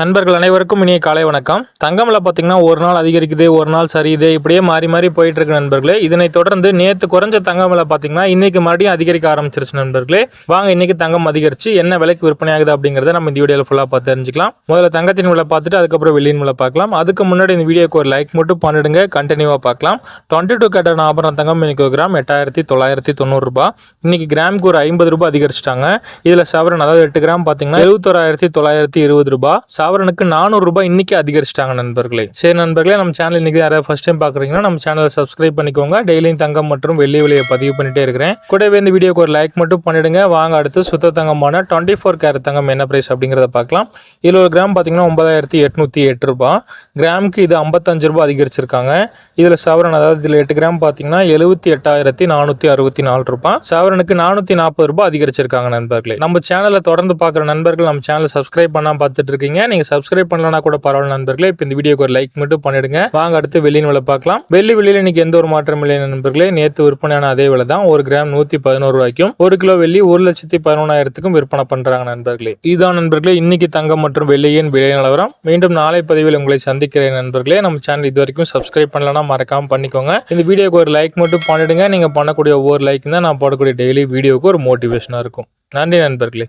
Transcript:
நண்பர்கள் அனைவருக்கும் இனிய காலை வணக்கம். தங்கம் விலை பார்த்தீங்கன்னா ஒரு நாள் அதிகரிக்குது, ஒரு நாள் சரியுது, இப்படியே மாறி மாறி போயிட்டு இருக்கு நண்பர்களே. இதனை தொடர்ந்து நேற்று குறைஞ்ச தங்கம் விலை பார்த்தீங்கன்னா இன்னைக்கு மறுபடியும் அதிகரிக்க ஆரம்பிச்சிருச்சு நண்பர்களே. வாங்க இன்னைக்கு தங்கம் அதிகரிச்சு என்ன விலைக்கு விற்பனை ஆகுது அப்படிங்கிறத நம்ம இந்த வீடியோவில் ஃபுல்லாக பார்த்து தெரிஞ்சுக்கலாம். முதல்ல தங்கத்தின் விலை பார்த்துட்டு அதுக்கப்புறம் வெள்ளியின் விலை பார்க்கலாம். அதுக்கு முன்னாடி இந்த வீடியோக்கு ஒரு லைக் மட்டும் பண்ணிடுங்க, கண்டினியூவாக பார்க்கலாம். 22 கேரட் ஆபரண தங்கம் இன்னைக்கு ஒரு கிராம் 8990 ரூபாய். இன்னைக்கு கிராமுக்கு ஒரு 50 ரூபாய் அதிகரிச்சிட்டாங்க. இதில் சவரன் அதாவது 8 கிராம் பார்த்தீங்கன்னா 71920 ரூபாய். சவரனுக்கு 400 ரூபாய் இன்னைக்கு அதிகரிச்சிட்டாங்க நண்பர்களே. சரி நண்பர்களே, நம்ம சேனல் இன்னைக்கு யாராவது ஃபர்ஸ்ட் டைம் பாக்குறீங்கன்னா நம்ம சேனலை சப்ஸ்கிரைப் பண்ணிக்கோங்க. டெய்லியும் தங்கம் மற்றும் வெள்ளி விலையை பதிவு பண்ணிட்டே இருக்கிறேன். கூடவே இந்த வீடியோக்கு ஒரு லைக் மட்டும் பண்ணிடுங்க. வாங்க அடுத்து சுத்த தங்கமான 24 கேரட் தங்கம் என்ன பிரைஸ் அப்படிங்கிறத பார்க்கலாம். இதில் ஒரு கிராம் பார்த்தீங்கன்னா 9808 ரூபாய். கிராமுக்கு இது 55 ரூபாய் அதிகரிச்சிருக்காங்க. இதில் சவரன் அதாவது இதில் 8 கிராம் பார்த்தீங்கன்னா 78464 ரூபாய். சவரனுக்கு 440 ரூபாய் அதிகரிச்சிருக்காங்க நண்பர்களே. நம்ம சேனலை தொடர்ந்து பார்க்குற நண்பர்கள் நம்ம சேனலை சப்ஸ்கிரைப் பண்ணாம பார்த்துட்டு இருக்கீங்க. நீங்க சப்ஸ்கிரைப் பண்ணலனா கூட பரவாயில்ல நண்பர்களே. இப்போ இந்த வீடியோக்கு ஒரு லைக் மட்டும் பண்ணிடுங்க. வாங்க அடுத்து வெள்ளியின் விலை பார்க்கலாம். வெள்ளி விலையில இன்னைக்கு எந்த ஒரு மாற்றம் இல்லை நண்பர்களே. நேற்று விற்பனையான அதே விலை தான். ஒரு கிராம் 111 ரூபாய்க்கும், ஒரு கிலோ வெள்ளி 1,11,000க்கும் விற்பனை பண்றாங்க நண்பர்களே. இதுதான் நண்பர்களே இன்னைக்கு தங்கம் மற்றும் வெள்ளியின் விலை நிலவரம். மீண்டும் நாளை பதிவில் உங்களை சந்திக்கிறேன் நண்பர்களே. நம்ம சேனல் இது வரைக்கும் சப்ஸ்கிரைப் பண்ணலனா மறக்காம பண்ணிக்கோங்க. இந்த வீடியோக்கு ஒரு லைக் மட்டும் பண்ணிடுங்க. நீங்க பண்ணக்கூடிய ஒவ்வொரு லைக் தான் நான் போடக்கூடிய டெய்லி வீடியோக்கு ஒரு மோட்டிவேஷனா இருக்கும். நன்றி நண்பர்களே.